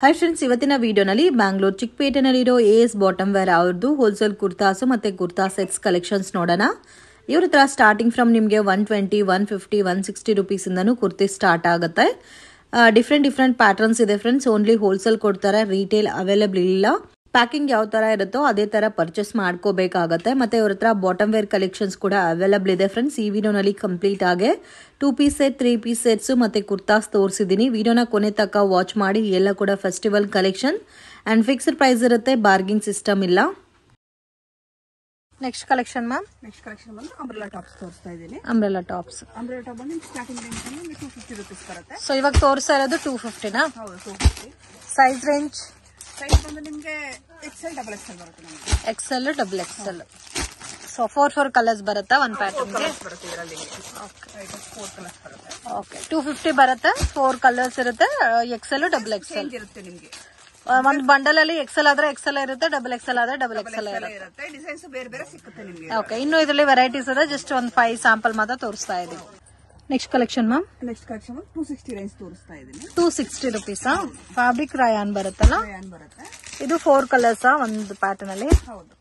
Hi friends, ಇವತ್ತಿನ ವಿಡಿಯೋನಲ್ಲಿ Bangalore ಚಿಕ್ಕಪೇಟೆನಲ್ಲಿರೋ AS bottom wear ಅವ್ರದ್ದು ಹೋಲ್ಸೇಲ್ ಕುರ್ತಾಸು ಮತ್ತು ಕುರ್ತಾ ಸೆಟ್ಸ್ ಕಲೆಕ್ಷನ್ಸ್ ನೋಡೋಣ. ಇವ್ರ ಹತ್ರ ಸ್ಟಾರ್ಟಿಂಗ್ ಫ್ರಮ್ ನಿಮಗೆ 120, 150, 160 ರುಪೀಸಿಂದನೂ ಕುರ್ತಿ ಸ್ಟಾರ್ಟ್ ಆಗುತ್ತೆ. ಡಿಫ್ರೆಂಟ್ ಪ್ಯಾಟರ್ನ್ಸ್ ಇದೆ ಫ್ರೆಂಡ್ಸ್. ಓನ್ಲಿ ಹೋಲ್ಸೇಲ್ ಕೊಡ್ತಾರೆ, ರೀಟೇಲ್ ಅವೈಲೇಬಲ್ ಇಲ್ಲ. ಪ್ಯಾಕಿಂಗ್ ಯಾವ ಥರ ಇರುತ್ತೋ ಅದೇ ಥರ ಪರ್ಚೇಸ್ ಮಾಡ್ಕೋಬೇಕಾಗತ್ತೆ. ಮತ್ತು ಇವ್ರ ಹತ್ರ ಬಾಟಮ್ ವೇರ್ ಕಲೆಕ್ಷನ್ಸ್ ಕೂಡ ಅವೈಲೇಬಲ್ ಇದೆ ಫ್ರೆಂಡ್ಸ್. ಈ ವಿಡಿಯೋನಲ್ಲಿ ಕಂಪ್ಲೀಟ್ ಆಗಿ 2 ಪೀಸ್ ಸೆಟ್, 3 ಪೀಸ್ ಸೆಟ್ಸು ಮತ್ತು ಕುರ್ತಾಸ್ ತೋರಿಸಿದ್ದೀನಿ. ವಿಡಿಯೋನ ಕೊನೆ ತನಕ ವಾಚ್ ಮಾಡಿ. ಎಲ್ಲ ಕೂಡ festival collection and fixed price ಇರುತ್ತೆ, ಬಾರ್ಗಿಂಗ್ ಸಿಸ್ಟಮ್ ಇಲ್ಲ. Next collection ma'am. Next collection ಬಂದು ಅಂಬ್ರೆಲಾ ಟಾಪ್ಸ್ ತೋರಿಸ್ತಾ ಇದ್ದೀನಿ. ಅಂಬ್ರೆಲಾ ಟಾಪ್ಸ್ ಬಂದು ಸ್ಟಾರ್ಟಿಂಗ್ ರೇಂಜ್ ಬಂದು 250 ರೂಪೀಸ್ ಬರುತ್ತೆ. ಸೊ ಇವಾಗ ತೋರಿಸ್ತಾ ಇರೋದು 250ನಾ? ಹೌದು, 250. ಸೈಜ್ ರೇಂಜ್ ಬಂದು ನಿಮಗೆ XL, XXL ಬರುತ್ತೆ. ನಮಗೆ XL, XXL. ಸೊ 4 ಕಲರ್ಸ್ ಬರುತ್ತಾ ಒಂದು ಪ್ಯಾಟರ್ನ್ ಬರುತ್ತೆ ಇದರಲ್ಲಿ. ಫೋರ್ ಕಲರ್ಸ್ ಬರುತ್ತೆ. ಓಕೆ, 250 ಬರುತ್ತೆ. 4 ಕಲರ್ಸ್ ಇರುತ್ತೆ. XL, XXL ಇರುತ್ತೆ ನಿಮಗೆ. ಒಂದು ಬಂಡಲ್ ಅಲ್ಲಿ XL ಆದ್ರೆ XL ಇರುತ್ತೆ, XXL ಆದ್ರೆ XXL ಇರುತ್ತೆ. ಡಿಸೈನ್ಸ್ ಬೇರೆ ಬೇರೆ ಸಿಗುತ್ತೆ ನಿಮಗೆ. ಓಕೆ, ಇನ್ನು ಇದರಲ್ಲಿ ವೆರೈಟೀಸ್ ಇದೆ. ಜಸ್ಟ್ ಒಂದು 5 ಸ್ಯಾಂಪಲ್ ಮಾತ್ರ ತೋರಿಸ್ತಾ ಇದೀವಿ. Next collection ma'am. Next collection 260 range ತೋರಿಸ್ತಾ ಇದ್ದೀನಿ. 260 ರುಪೀಸಾ? ಫ್ಯಾಬ್ರಿಕ್ ರಾಯಾನ್ ಬರುತ್ತಲ್ಲ, ಬರುತ್ತೆ. ಇದು 4 ಕಲರ್ಸ್ ಒಂದು ಪ್ಯಾಟರ್ನ್ ಅಲ್ಲಿ. ಹೌದು.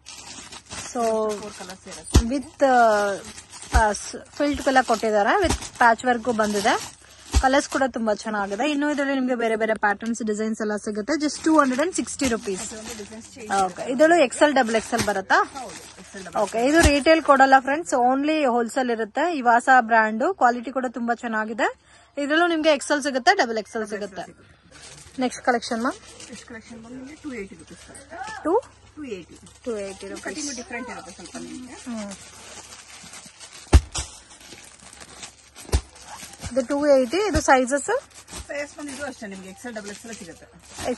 ಸೊ 4 ಕಲರ್ಸ್ ಇರುತ್ತೆ. ವಿತ್ ಫಿಲ್ಟ್ ಎಲ್ಲ ಕೊಟ್ಟಿದ್ದಾರೆ, ವಿತ್ ಪ್ಯಾಚ್ ವರ್ಕ್ ಬಂದಿದೆ. ಕಲರ್ಸ್ ಕೂಡ ತುಂಬಾ ಚೆನ್ನಾಗಿದೆ. ಇನ್ನು ಇದರಲ್ಲಿ ನಿಮಗೆ ಬೇರೆ ಬೇರೆ ಪ್ಯಾಟರ್ನ್ಸ್, ಡಿಸೈನ್ಸ್ ಎಲ್ಲ ಸಿಗುತ್ತೆ. Just 260 rupees. ಓಕೆ, ಇದರಲ್ಲೂ XL, XXL ಬರುತ್ತಾ? ಓಕೆ, ಇದು ರಿಟೇಲ್ ಕೊಡಲ್ಲ ಫ್ರೆಂಡ್ಸ್, ಓನ್ಲಿ ಹೋಲ್ಸೇಲ್ ಇರುತ್ತೆ. ಇವಾಸ ಬ್ರ್ಯಾಂಡ್, ಕ್ವಾಲಿಟಿ ಕೂಡ ತುಂಬಾ ಚೆನ್ನಾಗಿದೆ. ಇದರಲ್ಲೂ ನಿಮಗೆ XL ಸಿಗುತ್ತೆ, XXL ಸಿಗುತ್ತೆ. Next collection ma'am. Next collection ಬಂದು ನಿಮಗೆ 280 ರೂಪೀಸ್ ಬರುತ್ತೆ. 280 ರೂಪೀಸ್. ಡಿಫ್ರೆಂಟ್ ಇರುತ್ತೆ ಸ್ವಲ್ಪ ನಿಮಗೆ. ಇದು 280. ಇದು ಸೈಜಸ್ ಬಂದು ಇದು ಅಷ್ಟೇ ನಿಮಗೆ XL, XXL ಸಿಗುತ್ತೆ.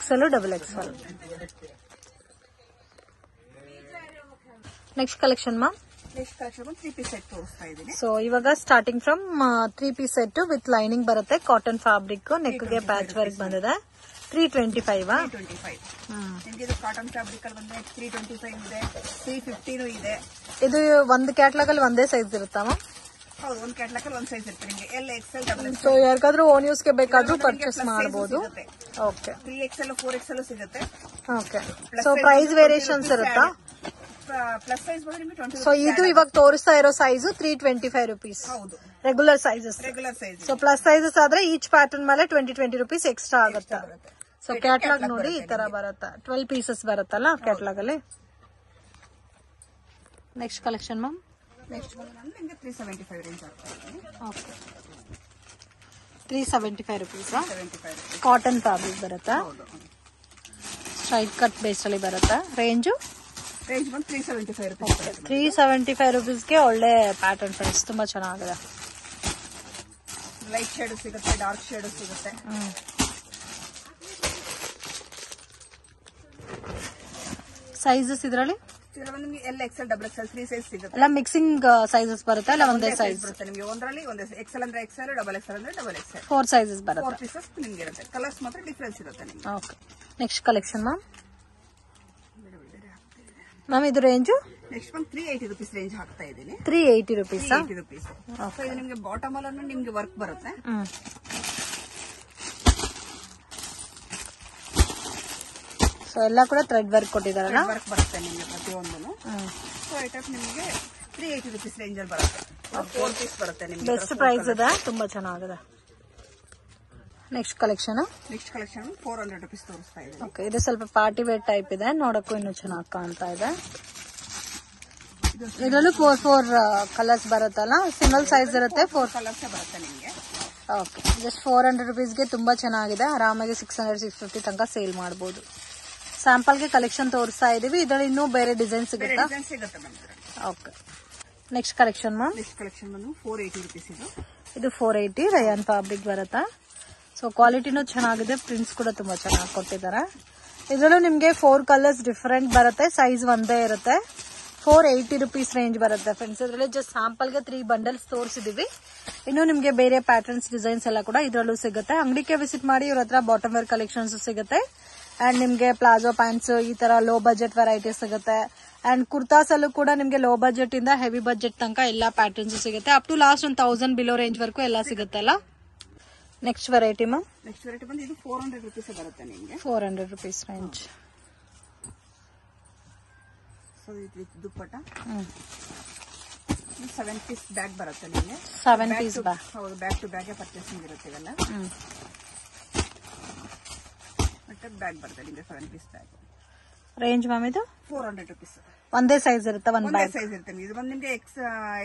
XL, XXL. Next collection ma'am. Next collection 3 piece set ತೋರಿಸ್ತಾ ಇದ್ದೀನಿ. ಸೊ ಇವಾಗ starting from 3 piece set with lining ಬರುತ್ತೆ. ಕಾಟನ್ ಫ್ಯಾಬ್ರಿಕ್, ನೆಕ್ಗೆ ಪ್ಯಾಚ್ ವರ್ಕ್ ಬಂದಿದೆ. 325 ನಿಮಗೆ ಇದು ಕಾಟನ್ ಫ್ಯಾಬ್ರಿಕ್ ಅಲ್ಲಿ ಬಂದ್ರೆ 325 ಇದೆ, 350 ಇದೆ. ಇದು ಒಂದು ಕ್ಯಾಟ್ಲಾಗ್ ಅಲ್ಲಿ ಒಂದೇ ಸೈಜ್ ಇರುತ್ತಾ ಮ್ಯಾಮ್? ಹೌದು, ಒಂದು ಕ್ಯಾಟ್ಲಾಗ್ ಅಲ್ಲಿ ಒಂದು ಸೈಜ್ ಇರುತ್ತೆ ನಿಮಗೆ. L, XL, XXL. ಸೊ ಯಾರಿಗಾದ್ರೂ ಓನ್ ಯೂಸ್ ಗೆ ಬೇಕಾದ್ರೂ ಪರ್ಚೇಸ್ ಮಾಡಬಹುದು. ಓಕೆ, 3XL, 4XL ಸಿಗುತ್ತೆ. ಓಕೆ, ಸೊ ಪ್ರೈಸ್ ವೇರಿಯೇಷನ್ಸ್ ಇರುತ್ತಾ? ಪ್ಲಸ್ ಸೈಜ್ ಬಂದ್ರೆ ನಿಮಗೆ 20. ಸೊ ಇದು ಇವಾಗ ತೋರಿಸ್ತಾ ಇರೋ ಸೈಜ್ 325 ರುಪೀಸ್. ಹೌದು, regular sizes. Size. So plus sizes ಆದ್ರೆ ಈಚ್ ಪ್ಯಾಟರ್ನ್ ಮೇಲೆ 20 ರೂಪೀಸ್ ಎಕ್ಸ್ಟ್ರಾ ಆಗುತ್ತೆ. ಸೊ ಕ್ಯಾಟ್ಲಾಗ್ ನೋಡಿ ಈ ತರ ಬರುತ್ತೆ. 12 ಪೀಸಸ್ ಬರುತ್ತಲ್ಲ ಕ್ಯಾಟ್ಲಾಗ್ ಅಲ್ಲಿ. Next collection ma'am. ನೆಕ್ಸ್ಟ್ ಬಂದು ನಿಮಗೆ 375 ರೇಂಜ್ ಆಗ್ತದೆ. Okay, 375 rupees. 75 ಕಾಟನ್ ಫ್ಯಾಬ್ರಿಕ್ ಬರುತ್ತೆ. ಸ್ಟ್ರೈಟ್ ಕಟ್ ಬೇಸ್ ಅಲ್ಲಿ ಬರುತ್ತೆ. ರೇಂಜ್ ಬಂದು 375 ರೂಪೀಸ್. 375 ರುಪೀಸ್ಗೆ ಒಳ್ಳೆ ಪ್ಯಾಟರ್ನ್ ಫ್ರೆಂಡ್ಸ್, ತುಂಬಾ ಚೆನ್ನಾಗಿದೆ. ಲೈಟ್ ಶೇಡ್ ಸಿಗುತ್ತೆ, ಡಾರ್ಕ್ ಶೇಡ್ ಸಿಗುತ್ತೆ. ಸೈಜಸ್ ಇದರಲ್ಲಿ ನಿಮಗೆ L, XL, XXL 3 ಸೈಜ್ ಸಿಗುತ್ತೆ. ಎಲ್ಲ ಮಿಕ್ಸಿಂಗ್ ಸೈಜಸ್ ಬರುತ್ತೆ, ಇಲ್ಲ ಒಂದೇ ಸೈಜ್ ಬರುತ್ತೆ ನಿಮಗೆ. ಒಂದರಲ್ಲಿ ಒಂದೇ XL ಅಂದ್ರೆ XL, XXL ಅಂದ್ರೆ XXL. 4 ಸೈಜಸ್ ಬರುತ್ತೆ. 4 ಪೀಸಸ್ ನಿಮಗೆ ಇರುತ್ತೆ. ಕಲರ್ಸ್ ಮಾತ್ರ ಡಿಫರೆನ್ಸ್ ಇರುತ್ತೆ ನಿಮಗೆ. Okay, next collection ma'am. Ma'am ಇದು ರೇಂಜ್ ನೆಕ್ಸ್ಟ್ ಬಂದು 380 ರೂಪೀಸ್ ರೇಂಜ್ ಹಾಕ್ತಾ ಇದ್ದೀನಿ. 380 ರುಪೀಸ್. 380 ರೂಪೀಸ್. ಸೊ ಇದು ನಿಮಗೆ ಬಾಟಮ್ ಅಲ್ಲೂ ನಿಮಗೆ ವರ್ಕ್ ಬರುತ್ತೆ. ಸೊ ಎಲ್ಲ ಕೂಡ ಥ್ರೆಡ್ ವರ್ಕ್ ಕೊಟ್ಟಿದಾರಲ್ಲ, ವರ್ಕ್ ಬರುತ್ತೆ ನಿಮಗೆ ಪ್ರತಿಯೊಂದನ್ನು. ಸೊ ಐಟಮ್ ನಿಮಗೆ 380 ರೂಪೀಸ್ ರೇಂಜ್ ಅಲ್ಲಿ ಬರುತ್ತೆ. 4 ಪೀಸ್ ಬರುತ್ತೆ ನಿಮಗೆ. ಬೆಸ್ಟ್ ಪ್ರೈಸ್ ಇದೆ, ತುಂಬಾ ಚೆನ್ನಾಗಿದೆ. Next collection. Next collection 400 rupees ತೋರಿಸ್ತಾ ಇದೆ. ಓಕೆ, ಇದು ಸ್ವಲ್ಪ ಪಾರ್ಟಿ ವೇರ್ ಟೈಪ್ ಇದೆ, ನೋಡಕ್ಕೂ ಇನ್ನೂ ಚೆನ್ನಾಗಿ ಕಾಣ್ತಾ ಇದೆ. ಇದರಲ್ಲೂ 4 ಕಲರ್ಸ್ ಬರುತ್ತಲ್ಲ, ಸಿಂಗಲ್ ಸೈಜ್ ಇರುತ್ತೆ. 4 ಕಲರ್ಸ್ ಬರುತ್ತೆ ನಿಮಗೆ. ಓಕೆ, ಜಸ್ಟ್ 400 ರುಪೀಸ್ಗೆ ತುಂಬಾ ಚೆನ್ನಾಗಿದೆ. ಆರಾಮಾಗಿ 600, 650 ತನಕ ಸೇಲ್ ಮಾಡಬಹುದು. ಸ್ಯಾಂಪಲ್ಗೆ ಕಲೆಕ್ಷನ್ ತೋರಿಸ್ತಾ ಇದೀವಿ. ಇದರಲ್ಲಿ ಇನ್ನೂ ಬೇರೆ ಡಿಸೈನ್ ಸಿಗುತ್ತಾ? Okay, next collection ma'am. Next collection ಬಂದು 480 ರೂಪೀಸ್. ಇದು 480 ರಯಾನ್ ಫ್ಯಾಬ್ರಿಕ್ ಬರುತ್ತಾ. ಸೊ ಕ್ವಾಲಿಟಿನೂ ಚೆನ್ನಾಗಿದೆ, ಪ್ರಿಂಟ್ಸ್ ಕೂಡ ತುಂಬಾ ಚೆನ್ನಾಗಿ ಕೊಟ್ಟಿದ್ದಾರೆ. ಇದರಲ್ಲೂ ನಿಮಗೆ 4 ಕಲರ್ಸ್ ಡಿಫರೆಂಟ್ ಬರುತ್ತೆ, ಸೈಜ್ ಒಂದೇ ಇರುತ್ತೆ. 480 ರೂಪೀಸ್ ರೇಂಜ್ ಬರುತ್ತೆ ಫ್ರೆಂಡ್ಸ್. ಇದರಲ್ಲಿ ಜಸ್ಟ್ ಸ್ಯಾಂಪಲ್ಗೆ 3 ಬಂಡಲ್ಸ್ ತೋರಿಸಿದೀವಿ. ಇನ್ನು ನಿಮಗೆ ಬೇರೆ ಪ್ಯಾಟರ್ನ್ಸ್, ಡಿಸೈನ್ಸ್ ಎಲ್ಲ ಕೂಡ ಇದರಲ್ಲೂ ಸಿಗುತ್ತೆ. ಅಂಗಡಿಗೆ ವಿಸಿಟ್ ಮಾಡಿ, ಇವ್ರ ಹತ್ರ ಬಾಟಮ್ ವೇರ್ ಕಲೆಕ್ಷನ್ಸ್ ಸಿಗುತ್ತೆ. ಅಂಡ್ ನಿಮಗೆ ಪ್ಲಾಜೋ ಪ್ಯಾಂಟ್ಸ್, ಈ ತರ ಲೋ ಬಜೆಟ್ ವೆರೈಟಿ ಸಿಗುತ್ತೆ. ಅಂಡ್ ಕುರ್ತಾಸ್ ಅಲ್ಲೂ ಕೂಡ ನಿಮಗೆ ಲೋ ಬಜೆಟ್ ಇಂದ ಹೆವಿ ಬಜೆಟ್ ತನಕ ಎಲ್ಲಾ ಪ್ಯಾಟರ್ನ್ಸ್ ಸಿಗುತ್ತೆ. Up to last 1000 below range ವರೆಗೂ ಎಲ್ಲ ಸಿಗುತ್ತಲ್ಲ. Next variety ma'am. Next variety ಬಂದು ಇದು 400 ರುಪೀಸ್ ಬರುತ್ತೆ ನಿಮಗೆ. 400 ರುಪೀಸ್ ರೇಂಜ್. ಸೊ ಇದು ದುಪ್ಪಟ್ಟ 7 ಪೀಸ್ ಬ್ಯಾಗ್ ಬರುತ್ತೆ ನಿಮಗೆ. 7 ಪೀಸ್ ಬ್ಯಾಗ್. ಹೌದು, ಬ್ಯಾಗ್ ಟು ಬ್ಯಾಗ್ ಪರ್ಚೇಸಿಂಗ್ ಇರುತ್ತೆ ಇವೆಲ್ಲ. ಮತ್ತೆ ಬ್ಯಾಗ್ ಬರುತ್ತೆ ನಿಮಗೆ 7 ಪೀಸ್ ಬ್ಯಾಗ್. ರೇಂಜ್ ಮ್ಯಾಮ್ ಇದು 400 ರುಪೀಸ್. ಒಂದೇ ಸೈಜ್ ಇರುತ್ತೆ, ಒಂದೇ ಸೈಜ್ ಇರುತ್ತೆ. ಇದು ಬಂದು ನಿಮಗೆ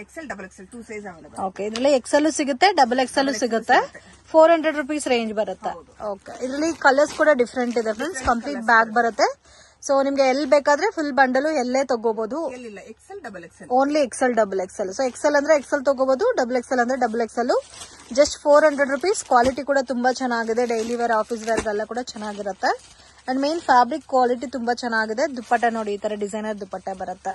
XL double XL 2 size available. Okay, ಇದರಲ್ಲಿ ಎಕ್ಸೆಲ್ ಸಿಗುತ್ತೆ, ಡಬಲ್ ಎಕ್ಸೆಲ್ ಸಿಗುತ್ತೆ. 400 ರುಪೀಸ್ ರೇಂಜ್ ಬರುತ್ತೆ. ಓಕೆ, ಇದರಲ್ಲಿ ಕಲರ್ಸ್ ಕೂಡ ಡಿಫ್ರೆಂಟ್ ಇದೆ ಫ್ರೆಂಡ್ಸ್. ಕಂಪ್ಲೀಟ್ ಬ್ಯಾಗ್ ಬರುತ್ತೆ. ಸೊ ನಿಮ್ಗೆ ಎಲ್ಲಿ ಬೇಕಾದ್ರೆ ಫುಲ್ ಬಂಡಲು ಎಲ್ಲೇ ತಗೋಬಹುದು. XL double XL, only XL double XL. So XL ಅಂದ್ರೆ ಎಕ್ಸೆಲ್ ತಗೋಬಹುದು, ಡಬಲ್ ಎಕ್ಸೆಲ್ ಅಂದ್ರೆ double XL. Just 400 rupees. Quality ಕೂಡ ತುಂಬಾ ಚೆನ್ನಾಗಿದೆ. ಡೈಲಿ ವೇರ್, ಆಫೀಸ್ ವೇರ್ ಎಲ್ಲ ಕೂಡ ಚೆನ್ನಾಗಿರುತ್ತೆ. ಅಂಡ್ ಮೇನ್ ಫ್ಯಾಬ್ರಿಕ್ ಕ್ವಾಲಿಟಿ ತುಂಬಾ ಚೆನ್ನಾಗಿದೆ. ದುಪ್ಪಟ್ಟ ನೋಡಿ, ಈ ತರ ಡಿಸೈನರ್ ದುಪ್ಪಟ್ಟ ಬರುತ್ತೆ.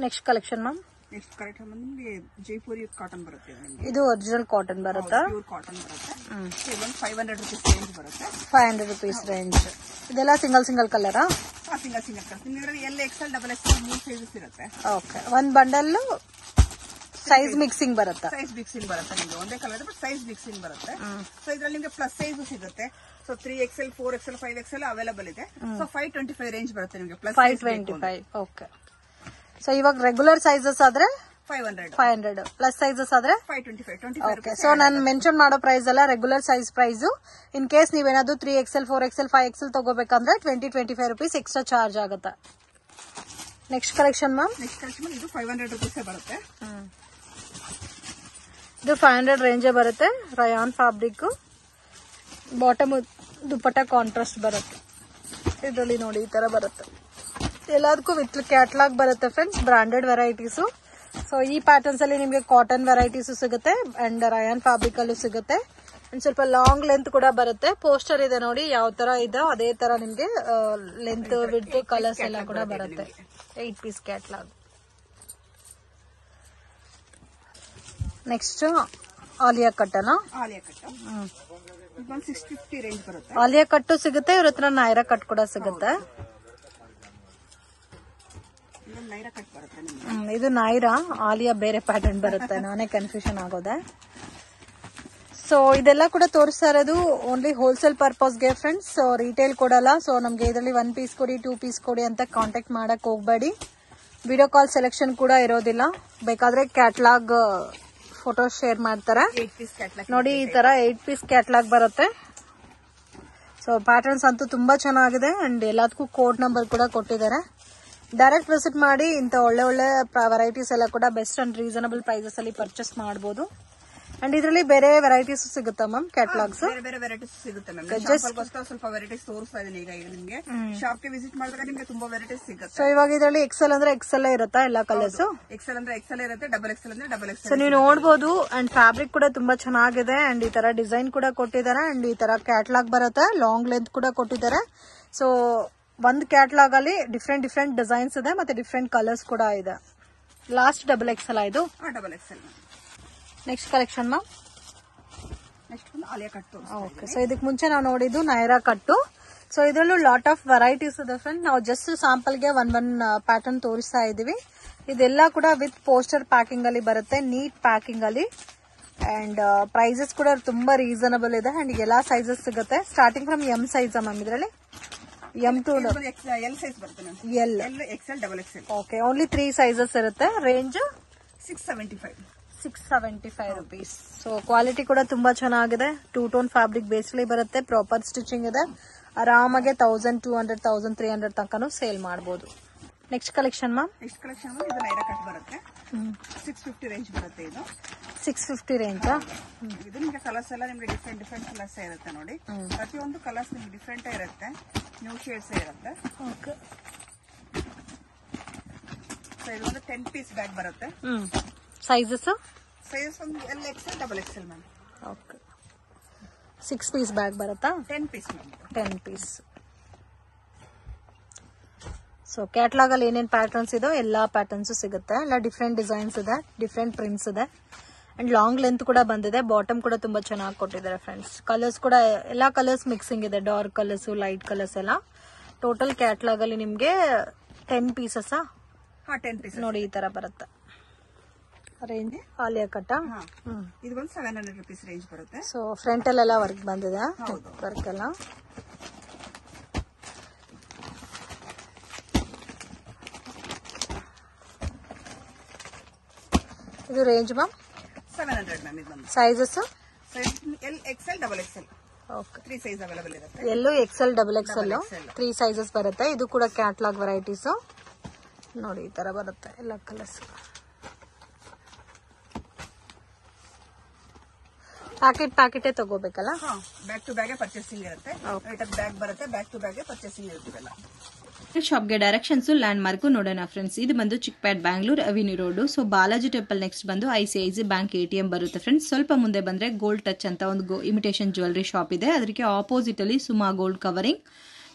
Next collection ma'am. Next collection ನಿಮಗೆ ಜೈಪುರಿ ಕಾಟನ್ ಬರುತ್ತೆ. ಇದು ಒರಿಜಿನಲ್ ಕಾಟನ್ ಬರುತ್ತೆ. ಪ್ಯೂರ್ ಕಾಟನ್ ಬರುತ್ತೆ. ಇದೊಂದು 500 ರುಪೀಸ್ ರೇಂಜ್ ಬರುತ್ತೆ. 500 ರುಪೀಸ್ ರೇಂಜ್. ಇದೆಲ್ಲ ಸಿಂಗಲ್ ಕಲರಾ? Single colour. ನಿಮಗೆ L XL double XL 3 sizes ಇರುತ್ತೆ. ಓಕೆ, ಒಂದ್ ಬಂಡಲ್ ಸೈಜ್ ಮಿಕ್ಸಿಂಗ್ ಬರುತ್ತೆ. ಸೈಜ್ ಮಿಕ್ಸಿಂಗ್ ಬರುತ್ತೆ ನಿಮಗೆ. ಒಂದೇ ಕಲರ್ ಬಟ್ ಸೈಜ್ ಮಿಕ್ಸಿಂಗ್ ಬರುತ್ತೆ. ಸೊ ಇದ್ರಲ್ಲಿ ನಿಮಗೆ ಪ್ಲಸ್ ಸೈಜ್ ಸಿಗುತ್ತೆ. So 3XL 4XL 5XL available ಇದೆ. ಸೊ 525 ರೇಂಜ್ ಬರುತ್ತೆ ನಿಮಗೆ. ಪ್ಲಸ್ 525. ಓಕೆ, ಸೊ ಇವಾಗ ರೆಗ್ಯುಲರ್ ಸೈಜಸ್ ಆದ್ರೆ 500, ಪ್ಲಸ್ ಸೈಜಸ್ ಆದ್ರೆ 525. ಓಕೆ, ಸೊ ನಾನು ಮೆನ್ಷನ್ ಮಾಡೋ ಪ್ರೈಸ್ ಎಲ್ಲ regular size price. In case ನೀವೇನಾದ್ರು 3XL 4XL 5XL ತಗೋಬೇಕಂದ್ರೆ 20-25 ರುಪೀಸ್ ಎಕ್ಸ್ಟ್ರಾ ಚಾರ್ಜ್ ಆಗುತ್ತೆ. Next collection ma'am. Next collection ಇದು 500 ರುಪೀಸ್ ಬರುತ್ತೆ. ಇದು 500 ರೇಂಜ್ ಬರುತ್ತೆ. Rayon fabric. Bottom dupatta contrast ಬರುತ್ತೆ. ಇದರಲ್ಲಿ ನೋಡಿ ಈ ತರ ಬರುತ್ತೆ. ಎಲ್ಲದಕ್ಕೂ ವಿತ್ ಕ್ಯಾಟ್ಲಾಗ್ ಬರುತ್ತೆ ಫ್ರೆಂಡ್ಸ್. Branded varieties. ಸೊ ಈ ಪ್ಯಾಟರ್ನ್ಸ್ ಅಲ್ಲಿ ನಿಮಗೆ ಕಾಟನ್ ವೆರೈಟೀಸ್ ಸಿಗುತ್ತೆ ಅಂಡ್ ರಯಾನ್ ಫ್ಯಾಬ್ರಿಕ್ ಅಲ್ಲೂ ಸಿಗುತ್ತೆ. ಅಂಡ್ ಸ್ವಲ್ಪ ಲಾಂಗ್ ಲೆಂತ್ ಕೂಡ ಬರುತ್ತೆ. ಪೋಸ್ಟರ್ ಇದೆ ನೋಡಿ ಯಾವ ತರ ಇದೆ ಅದೇ ತರ ನಿಮ್ಗೆ ಲೆಂತ್ ವಿಡ್ತ್ ಕಲರ್ಸ್ ಎಲ್ಲ ಕೂಡ ಬರುತ್ತೆ. 8 ಪೀಸ್ ಕ್ಯಾಟ್ಲಾಗ್. ನೆಕ್ಸ್ಟ್ ಆಲಿಯಾ ಕಟ್ಟನ. ಆಲಿಯಾ ಕಟ್ 650 ರೇಂಜ್ ಬರುತ್ತೆ. ಆಲಿಯಾ ಕಟ್ಟು ಸಿಗುತ್ತೆ. ಇವ್ರ ಹತ್ರ ನೈರಾ ಕಟ್ ಕೂಡ ಸಿಗುತ್ತೆ. ಇದು ನೈರಾ, ಆಲಿಯಾ ಬೇರೆ ಪ್ಯಾಟರ್ನ್ ಬರುತ್ತೆ. ನಾನೇ ಕನ್ಫ್ಯೂಷನ್ ಆಗೋದೆ. ಸೊ ಇದೆಲ್ಲ ಕೂಡ ತೋರಿಸ್ತಾ ಇರೋದು ಓನ್ಲಿ ಹೋಲ್ಸೇಲ್ ಪರ್ಪಸ್ಗೆ ಫ್ರೆಂಡ್ಸ್. ಸೊ ರಿಟೇಲ್ ಕೊಡಲ್ಲ. ಸೊ ನಮ್ಗೆ ಇದರಲ್ಲಿ 1 ಪೀಸ್ ಕೊಡಿ 2 ಪೀಸ್ ಕೊಡಿ ಅಂತ ಕಾಂಟ್ಯಾಕ್ಟ್ ಮಾಡಕ್ ಹೋಗ್ಬೇಡಿ. ವಿಡಿಯೋ ಕಾಲ್ ಸೆಲೆಕ್ಷನ್ ಕೂಡ ಇರೋದಿಲ್ಲ. ಬೇಕಾದ್ರೆ ಕ್ಯಾಟ್ಲಾಗ್ ಫೋಟೋ ಶೇರ್ ಮಾಡ್ತಾರೆ ನೋಡಿ. ಈ ತರ 8 ಪೀಸ್ ಕ್ಯಾಟ್ಲಾಗ್ ಬರುತ್ತೆ. ಸೊ ಪ್ಯಾಟರ್ನ್ಸ್ ಅಂತೂ ತುಂಬಾ ಚೆನ್ನಾಗಿದೆ ಅಂಡ್ ಎಲ್ಲದಕ್ಕೂ ಕೋಡ್ ನಂಬರ್ ಕೂಡ ಕೊಟ್ಟಿದ್ದಾರೆ. ಡೈರೆಕ್ಟ್ ವಿಸಿಟ್ ಮಾಡಿ ಇಂತ ಒಳ್ಳೆ ವೆರೈಟೀಸ್ ಎಲ್ಲ ಕೂಡ ಬೆಸ್ಟ್ ಅಂಡ್ ರೀಸನಬಲ್ ಪ್ರೈಸಸ್ ಅಲ್ಲಿ ಪರ್ಚೇಸ್ ಮಾಡಬಹುದು. ಅಂಡ್ ಇದರಲ್ಲಿ ಬೇರೆ ವೆರೈಟೀಸ್ ಸಿಗುತ್ತಾ ಮ್ಯಾಮ್? ಕ್ಯಾಟ್ಲಾಗ್ಸ್ ಬೇರೆ ವೆರೈಟೀಸ್ ಸಿಗುತ್ತೆ ಮ್ಯಾಮ್. ಸ್ವಲ್ಪ ವೆರೈಟೀಸ್ ತೋರಿಸ್ತಾ ಇದೀನಿ ಈಗ ನಿಮ್ಗೆ. ಶಾಪ್ಗೆ ವಿಸಿಟ್ ಮಾಡಿದ್ರೆ ನಿಮ್ಗೆ ತುಂಬಾ ವೆರೈಟೀಸ್ ಸಿಗುತ್ತೆ. ಸೊ ಇವಾಗ ಇದರಲ್ಲಿ ಎಕ್ಸೆಲ್ ಅಂದ್ರೆ ಎಕ್ಸೆಲ್ ಇರುತ್ತಾ ಎಲ್ಲ ಕಲರ್ಸ್? ಎಕ್ಸೆಲ್ ಅಂದ್ರೆ ಎಕ್ಸೆಲ್ ಇರುತ್ತೆ, ಡಬಲ್ ಎಕ್ಸೆಲ್ ಅಂದ್ರೆ ಡಬಲ್ ಎಕ್ಸೆಲ್. ಸೊ ನೀವು ನೋಡಬಹುದು. ಅಂಡ್ ಫ್ಯಾಬ್ರಿಕ್ ಕೂಡ ತುಂಬಾ ಚೆನ್ನಾಗಿದೆ ಅಂಡ್ ಈ ತರ ಡಿಸೈನ್ ಕೂಡ ಕೊಟ್ಟಿದ್ದಾರೆ ಅಂಡ್ ಈ ತರ ಕ್ಯಾಟ್ಲಾಗ್ ಬರುತ್ತೆ. ಲಾಂಗ್ ಲೆಂತ್ ಕೂಡ ಕೊಟ್ಟಿದ್ದಾರೆ. ಸೊ ಒಂದ್ ಕ್ಯಾಟ್ಲಾಗ್ ಅಲ್ಲಿ ಡಿಫ್ರೆಂಟ್ ಡಿಸೈನ್ಸ್ ಇದೆ ಮತ್ತೆ ಡಿಫ್ರೆಂಟ್ ಕಲರ್ಸ್ ಕೂಡ ಇದೆ. ಲಾಸ್ಟ್ ಡಬಲ್ ಎಕ್ಸೆಲ್ ಇದು. Double XL. Next collection ma'am. Next Alia cut. Okay, so ಇದಕ್ಕೆ ಮುಂಚೆ ನಾವು ನೋಡಿದ್ದು ನೈರಾ ಕಟ್ಟು. ಸೊ ಇದರಲ್ಲೂ ಲಾಟ್ ಆಫ್ ವೆರೈಟೀಸ್ ಇದೆ ಫ್ರೆಂಡ್. ನಾವು ಜಸ್ಟ್ ಸ್ಯಾಂಪಲ್ ಗೆ ಒನ್ ಪ್ಯಾಟರ್ನ್ ತೋರಿಸ್ತಾ ಇದೀವಿ. ಇದೆಲ್ಲ ಕೂಡ ವಿತ್ ಪೋಸ್ಟರ್ ಪ್ಯಾಕಿಂಗ್ ಅಲ್ಲಿ ಬರುತ್ತೆ, ನೀಟ್ ಪ್ಯಾಕಿಂಗ್ ಅಲ್ಲಿ. ಅಂಡ್ ಪ್ರೈಸಸ್ ಕೂಡ ತುಂಬಾ ರೀಸನಬಲ್ ಇದೆ ಅಂಡ್ ಎಲ್ಲಾ ಸೈಜಸ್ ಸಿಗುತ್ತೆ. Starting from M size ma'am ಇದರಲ್ಲಿ. ಎಂ ಟು ಎಲ್ ಸೈಜ್ ಬರುತ್ತೆ ma'am. L XL double XL. Okay, only 3 sizes ಇರುತ್ತೆ. Range 675 rupees. ಸೊ ಕ್ವಾಲಿಟಿ ಕೂಡ ತುಂಬಾ ಚೆನ್ನಾಗಿದೆ. 2 ಟೋನ್ ಫ್ಯಾಬ್ರಿಕ್ ಬೇಸ್ಲಿ ಬರುತ್ತೆ. ಪ್ರಾಪರ್ ಸ್ಟಿಚಿಂಗ್ ಇದೆ. ಆರಾಮಾಗಿ 1200 1300 ತನಕನೂ ಸೇಲ್ ಮಾಡಬಹುದು. Next collection ma'am. Next collection ಇದು ನೈರಾ ಕಟ್ ಬರುತ್ತೆ. 650 ರೇಂಜ್ ಬರುತ್ತೆ. ಇದು 650 ರೇಂಜ್. ಇದು ನಿಮಗೆ ಕಲರ್ಸ್ ಎಲ್ಲ ನಿಮಗೆ ಡಿಫ್ರೆಂಟ್ ಕಲರ್ಸ್ ಇರುತ್ತೆ ನೋಡಿ. ಪ್ರತಿಯೊಂದು ಕಲರ್ಸ್ ನಿಮಗೆ ಡಿಫ್ರೆಂಟ್ ಇರುತ್ತೆ, ನ್ಯೂ ಶೇಡ್ಸ್ ಇರುತ್ತೆ. ಓಕೆ, ಸೊ ಇದು ಒಂದು 10 ಪೀಸ್ ಬ್ಯಾಗ್ ಬರುತ್ತೆ. ಸೈಜಸ್ ಒಂದು L XL double XL ma'am. Okay, 6 piece bag ಬರುತ್ತಾ? 10 piece ma'am. 10 piece. So catalogue ಅಲ್ಲಿ ಏನೇನ್ ಪ್ಯಾಟರ್ನ್ಸ್ ಇದೋ ಎಲ್ಲಾ ಪ್ಯಾಟರ್ನ್ಸ್ ಸಿಗುತ್ತೆ. ಎಲ್ಲ ಡಿಫ್ರೆಂಟ್ ಡಿಸೈನ್ಸ್ ಇದೆ, ಡಿಫ್ರೆಂಟ್ ಪ್ರಿಂಟ್ಸ್ ಇದೆ ಅಂಡ್ ಲಾಂಗ್ ಲೆಂತ್ ಕೂಡ ಬಂದಿದೆ. ಬಾಟಮ್ ಕೂಡ ತುಂಬಾ ಚೆನ್ನಾಗಿ ಕೊಟ್ಟಿದ್ದಾರೆ ಫ್ರೆಂಡ್ಸ್. ಕಲರ್ಸ್ ಕೂಡ ಎಲ್ಲಾ ಕಲರ್ಸ್ ಮಿಕ್ಸಿಂಗ್ ಇದೆ. ಡಾರ್ಕ್ ಕಲರ್ಸ್, ಲೈಟ್ ಕಲರ್ಸ್ ಎಲ್ಲ. ಟೋಟಲ್ ಕ್ಯಾಟ್ಲಾಗ್ ಅಲ್ಲಿ ನಿಮ್ಗೆ 10 ಪೀಸಸ್. 10 ಪೀಸ್ ನೋಡಿ ಈ ತರ ಬರುತ್ತೆ. Range Alia cut. ಇದು ಬಂದು 700 rupees ರೇಂಜ್ ಬರುತ್ತೆ. ಸೊ ಫ್ರಂಟ್ ಅಲ್ಲೆಲ್ಲ ವರ್ಕ್ ಬಂದಿದೆ, ವರ್ಕ್ ಎಲ್ಲ. ಇದು ರೇಂಜ್ ಮ್ಯಾಮ್ 700 ಮ್ಯಾಮ್. ಇದು ಬಂದು sizes L XL double XL. Okay, 3 size available ಇರುತ್ತೆ. ಎಲ್ಲೂ ಎಕ್ಸೆಲ್ ಡಬಲ್ ಎಕ್ಸೆಲ್ 3 ಸೈಜಸ್ ಬರುತ್ತೆ. ಇದು ಕೂಡ ಕ್ಯಾಟ್ಲಾಗ್ ವೆರೈಟೀಸ್ ನೋಡಿ, ಈ ತರ ಬರುತ್ತೆ ಎಲ್ಲ ಕಲರ್ಸ್. ಪ್ಯಾಕೆಟ್ ತಗೋಬೇಕಲ್ಲ. ಬ್ಯಾಕ್ ಟು ಬ್ಯಾಗ್ ಪರ್ಚೇಸಿಂಗ್ ಇರುತ್ತೆ. ಬ್ಯಾಗ್ ಬರುತ್ತೆ, ಬ್ಯಾಕ್ ಟು ಬ್ಯಾಗ್ ಪರ್ಚೇಸಿಂಗ್ ಇರುತ್ತಲ್ಲ. ಶಾಪ್ಗೆ ಡೈರೆಕ್ಷನ್ಸ್ ಲ್ಯಾಂಡ್ ಮಾರ್ಕ್ ನೋಡೋಣ ಫ್ರೆಂಡ್ಸ್. ಇದು ಬಂದು Chickpet Bangalore avenue road. So Balaji temple next ಬಂದು ICICI ಬ್ಯಾಂಕ್ ATM ಬರುತ್ತೆ ಫ್ರೆಂಡ್ಸ್. ಸ್ವಲ್ಪ ಮುಂದೆ ಬಂದ್ರೆ ಗೋಲ್ಡ್ ಟಚ್ ಅಂತ ಒಂದು ಇಮಿಟೇಷನ್ ಜ್ಯುವೆಲರಿ ಶಾಪ್ ಇದೆ. ಅದಕ್ಕೆ ಆಪೋಸಿಟ್ ಅಲ್ಲಿ ಸುಮಾ ಗೋಲ್ಡ್ ಕವರಿಂಗ್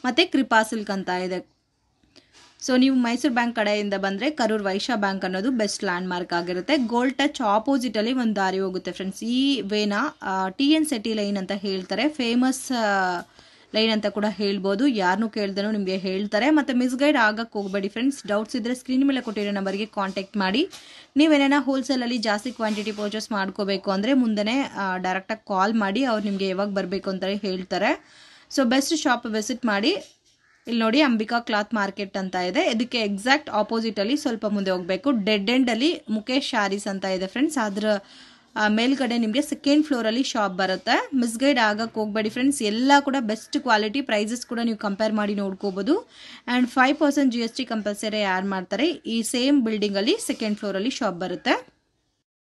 ಮತ್ತೆ ಕೃಪಾ ಸಿಲ್ಕ್ ಅಂತ ಇದೆ. ಸೊ ನೀವು ಮೈಸೂರು ಬ್ಯಾಂಕ್ ಕಡೆಯಿಂದ ಬಂದ್ರೆ ಕರೂರ್ ವೈಶ್ಯ ಬ್ಯಾಂಕ್ ಅನ್ನೋದು ಬೆಸ್ಟ್ ಲ್ಯಾಂಡ್ ಮಾರ್ಕ್ ಆಗಿರುತ್ತೆ. ಗೋಲ್ಡ್ ಟಚ್ ಆಪೋಸಿಟ್ ಅಲ್ಲಿ ಒಂದು ದಾರಿ ಹೋಗುತ್ತೆ ಫ್ರೆಂಡ್ಸ್. ಈ ವೇನ TN City ಲೈನ್ ಅಂತ ಹೇಳ್ತಾರೆ, ಫೇಮಸ್ ಲೈನ್ ಅಂತ ಕೂಡ ಹೇಳ್ಬೋದು. ಯಾರನ್ನೂ ಕೇಳ್ದನೂ ನಿಮಗೆ ಹೇಳ್ತಾರೆ. ಮತ್ತೆ ಮಿಸ್ಗೈಡ್ ಆಗಕ್ಕೆ ಹೋಗಬೇಡಿ ಫ್ರೆಂಡ್ಸ್. ಡೌಟ್ಸ್ ಇದ್ರೆ ಸ್ಕ್ರೀನ್ ಮೇಲೆ ಕೊಟ್ಟಿರೋ ನಂಬರ್ಗೆ ಕಾಂಟ್ಯಾಕ್ಟ್ ಮಾಡಿ. ನೀವೇನ ಹೋಲ್ಸೇಲ್ ಅಲ್ಲಿ ಜಾಸ್ತಿ ಕ್ವಾಂಟಿಟಿ ಪರ್ಚೇಸ್ ಮಾಡ್ಕೋಬೇಕು ಅಂದ್ರೆ ಮುಂದೆನೆ ಡೈರೆಕ್ಟಾಗಿ ಕಾಲ್ ಮಾಡಿ, ಅವ್ರು ನಿಮಗೆ ಯಾವಾಗ ಬರಬೇಕು ಅಂತ ಹೇಳ್ತಾರೆ. ಸೊ ಬೆಸ್ಟ್ ಶಾಪ್ ವಿಸಿಟ್ ಮಾಡಿ. ಇಲ್ಲಿ ನೋಡಿ ಅಂಬಿಕಾ ಕ್ಲಾತ್ ಮಾರ್ಕೆಟ್ ಅಂತ ಇದೆ. ಇದಕ್ಕೆ ಎಕ್ಸಾಕ್ಟ್ ಆಪೋಸಿಟ್ ಅಲ್ಲಿ ಸ್ವಲ್ಪ ಮುಂದೆ ಹೋಗಬೇಕು. ಡೆಡ್ ಎಂಡ್ ಅಲ್ಲಿ ಮುಖೇಶ್ ಶಾರೀಸ್ ಅಂತ ಇದೆ ಫ್ರೆಂಡ್ಸ್. ಅದ್ರ ಮೇಲ್ಗಡೆ ನಿಮಗೆ ಸೆಕೆಂಡ್ ಫ್ಲೋರ್ ಅಲ್ಲಿ ಶಾಪ್ ಬರುತ್ತೆ. ಮಿಸ್ಗೈಡ್ ಆಗಕ್ಕೆ ಹೋಗಬೇಡಿ ಫ್ರೆಂಡ್ಸ್. ಎಲ್ಲ ಕೂಡ ಬೆಸ್ಟ್ ಕ್ವಾಲಿಟಿ, ಪ್ರೈಸಸ್ ಕೂಡ ನೀವು ಕಂಪೇರ್ ಮಾಡಿ ನೋಡ್ಕೋಬಹುದು. ಅಂಡ್ 5% GST ಕಂಪಲ್ಸರಿ ಆಡ್ ಮಾಡ್ತಾರೆ. ಈ ಸೇಮ್ ಬಿಲ್ಡಿಂಗ್ ಅಲ್ಲಿ ಸೆಕೆಂಡ್ ಫ್ಲೋರ್ ಅಲ್ಲಿ ಶಾಪ್ ಬರುತ್ತೆ.